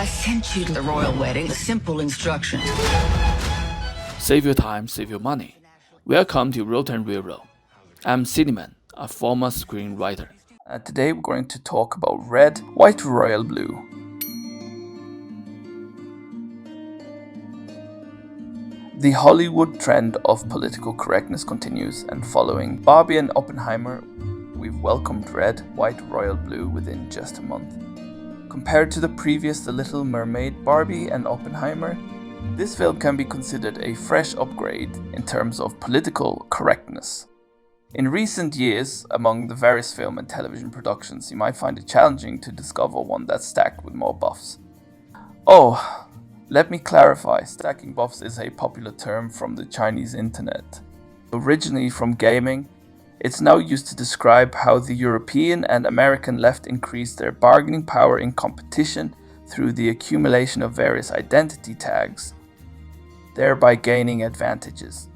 I sent you to the royal wedding with simple instructions. Save your time, save your money. Welcome to Road and Railroad. I'm Cinnamon, a former screenwriter. Today we're going to talk about red, white, royal blue. The Hollywood trend of political correctness continues, and following Barbie and Oppenheimer, we've welcomed red, white, royal blue within just a month. Compared to the previous The Little Mermaid, Barbie and Oppenheimer, this film can be considered a fresh upgrade in terms of political correctness. In recent years, among the various film and television productions, you might find it challenging to discover one that's stacked with more buffs. Oh, let me clarify, stacking buffs is a popular term from the Chinese internet. Originally from gaming, it's now used to describe how the European and American left increased their bargaining power in competition through the accumulation of various identity tags, thereby gaining advantages.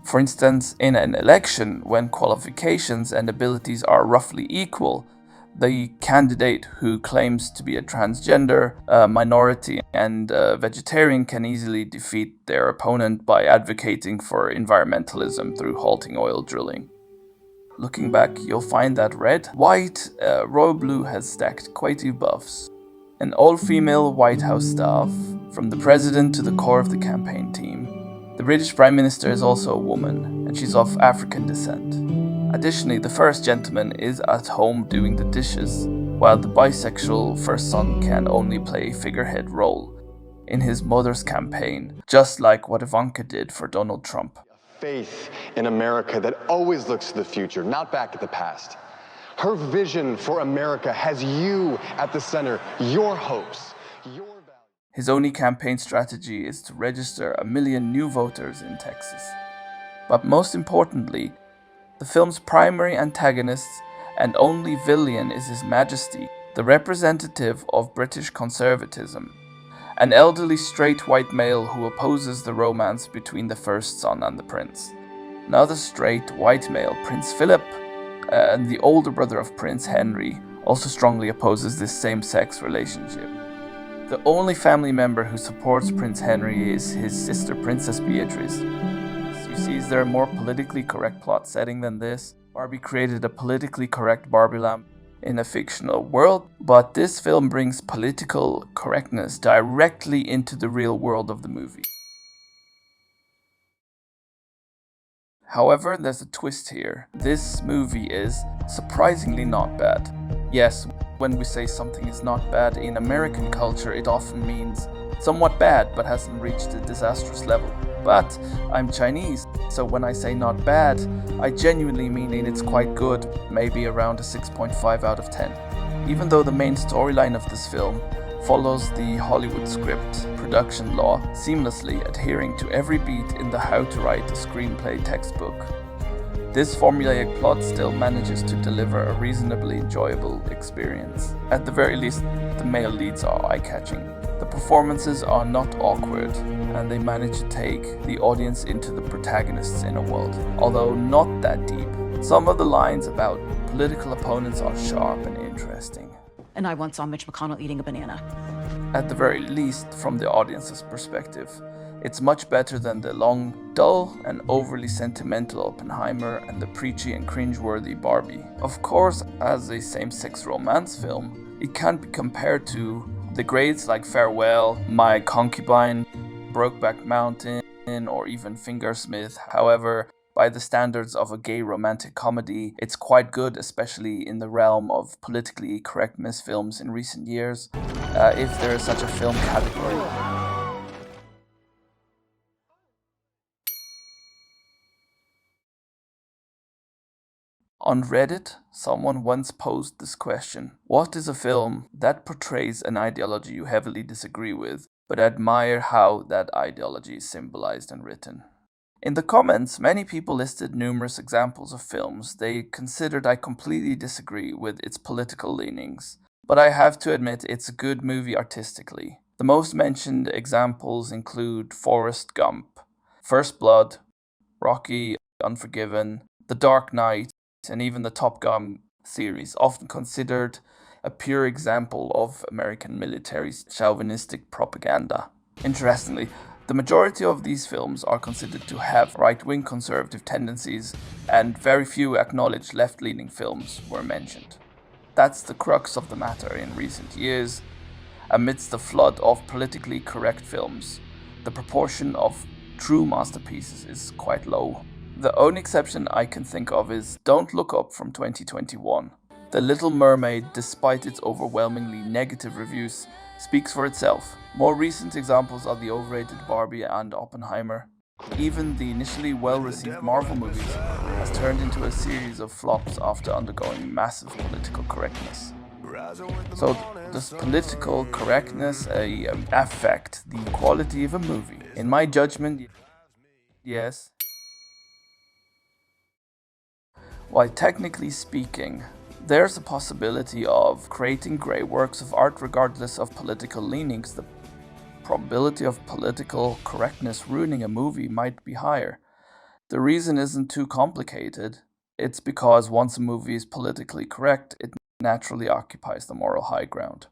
For instance, in an election, when qualifications and abilities are roughly equal, the candidate who claims to be a transgender, a minority, and a vegetarian can easily defeat their opponent by advocating for environmentalism through halting oil drilling. Looking back, you'll find that red, white, royal blue has stacked quite a few buffs. An all-female White House staff, from the president to the core of the campaign team. The British Prime Minister is also a woman, and she's of African descent. Additionally, the First Gentleman is at home doing the dishes, while the bisexual First Son can only play a figurehead role in his mother's campaign, just like what Ivanka did for Donald Trump. Faith in America that always looks to the future, not back at the past. Her vision for America has you at the center, your hopes, your values. His only campaign strategy is to register 1 million new voters in Texas. But most importantly, the film's primary antagonist and only villain is His Majesty, the representative of British conservatism. An elderly straight white male who opposes the romance between the First Son and the Prince. Another straight white male, Prince Philip, and the older brother of Prince Henry, also strongly opposes this same-sex relationship. The only family member who supports Prince Henry is his sister Princess Beatrice. You see, is there a more politically correct plot setting than this? Barbie created a politically correct Barbie lamp in a fictional world, but this film brings political correctness directly into the real world of the movie. However, there's a twist here. This movie is surprisingly not bad. Yes, when we say something is not bad in American culture, it often means somewhat bad but hasn't reached a disastrous level. But I'm Chinese, so when I say not bad, I genuinely mean it's quite good, maybe around a 6.5 out of 10. Even though the main storyline of this film follows the Hollywood script production law, seamlessly adhering to every beat in the How to Write a Screenplay textbook. This formulaic plot still manages to deliver a reasonably enjoyable experience. At the very least, the male leads are eye-catching. The performances are not awkward, and they manage to take the audience into the protagonist's inner world, although not that deep. Some of the lines about political opponents are sharp and interesting. And I once saw Mitch McConnell eating a banana. At the very least, from the audience's perspective, it's much better than the long, dull, and overly sentimental Oppenheimer and the preachy and cringeworthy Barbie. Of course, as a same-sex romance film, it can't be compared to the greats like Farewell, My Concubine, Brokeback Mountain, or even Fingersmith. However, by the standards of a gay romantic comedy, it's quite good, especially in the realm of politically correct misfilms in recent years, if there is such a film category. On Reddit, someone once posed this question: what is a film that portrays an ideology you heavily disagree with, but admire how that ideology is symbolized and written? In the comments, many people listed numerous examples of films they considered I completely disagree with its political leanings, but I have to admit it's a good movie artistically. The most mentioned examples include Forrest Gump, First Blood, Rocky, Unforgiven, The Dark Knight, and even the Top Gun series, often considered a pure example of American military's chauvinistic propaganda. Interestingly, the majority of these films are considered to have right-wing conservative tendencies, and very few acknowledged left-leaning films were mentioned. That's the crux of the matter in recent years. Amidst the flood of politically correct films, the proportion of true masterpieces is quite low. The only exception I can think of is Don't Look Up from 2021. The Little Mermaid, despite its overwhelmingly negative reviews, speaks for itself. More recent examples are the overrated Barbie and Oppenheimer. Even the initially well-received Marvel movies has turned into a series of flops after undergoing massive political correctness. So, does political correctness affect the quality of a movie? In my judgment, yes. While technically speaking, there's a possibility of creating grey works of art regardless of political leanings. The probability of political correctness ruining a movie might be higher. The reason isn't too complicated. It's because once a movie is politically correct, it naturally occupies the moral high ground.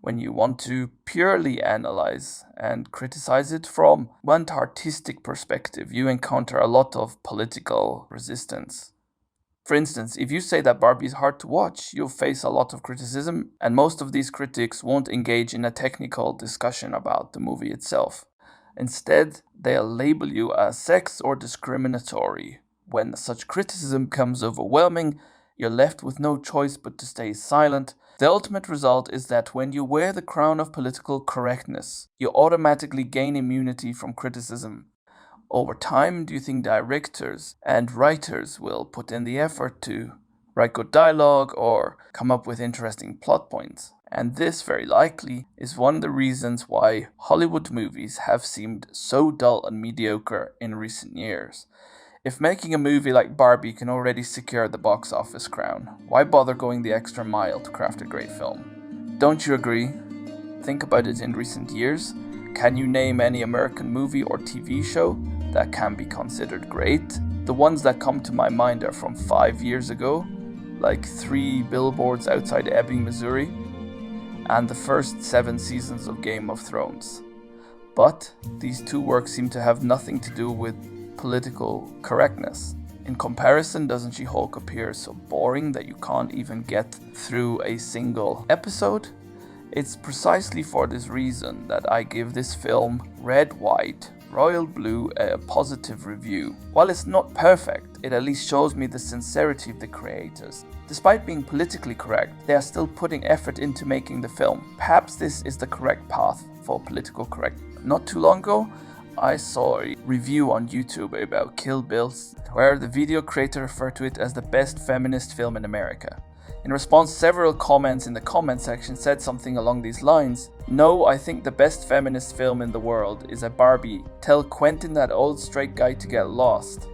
When you want to purely analyze and criticize it from one artistic perspective, you encounter a lot of political resistance. For instance, if you say that Barbie is hard to watch, you'll face a lot of criticism, and most of these critics won't engage in a technical discussion about the movie itself. Instead, they'll label you as sex or discriminatory. When such criticism becomes overwhelming, you're left with no choice but to stay silent. The ultimate result is that when you wear the crown of political correctness, you automatically gain immunity from criticism. Over time, do you think directors and writers will put in the effort to write good dialogue or come up with interesting plot points? And this, very likely, is one of the reasons why Hollywood movies have seemed so dull and mediocre in recent years. If making a movie like Barbie can already secure the box office crown, why bother going the extra mile to craft a great film? Don't you agree? Think about it in recent years. Can you name any American movie or TV show that can be considered great? The ones that come to my mind are from 5 years ago, like 3 Billboards Outside Ebbing, Missouri, and the first 7 seasons of Game of Thrones. But these 2 works seem to have nothing to do with political correctness. In comparison, doesn't She-Hulk appear so boring that you can't even get through a single episode? It's precisely for this reason that I give this film Red, White, Royal Blue a positive review. While it's not perfect, it at least shows me the sincerity of the creators. Despite being politically correct, they are still putting effort into making the film. Perhaps this is the correct path for political correct. Not too long ago, I saw a review on YouTube about Kill Bill, where the video creator referred to it as the best feminist film in America. In response, several comments in the comment section said something along these lines. No, I think the best feminist film in the world is a Barbie. Tell Quentin that old straight guy to get lost.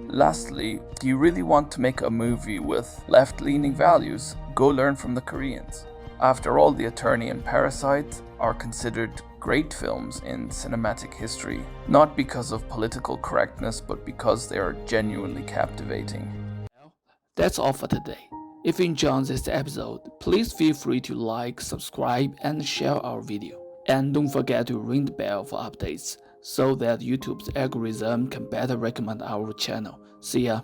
Lastly, do you really want to make a movie with left-leaning values? Go learn from the Koreans. After all, The Attorney and Parasite are considered great films in cinematic history, not because of political correctness, but because they are genuinely captivating. That's all for today. If you enjoyed this episode, please feel free to like, subscribe, and share our video. And don't forget to ring the bell for updates so that YouTube's algorithm can better recommend our channel. See ya!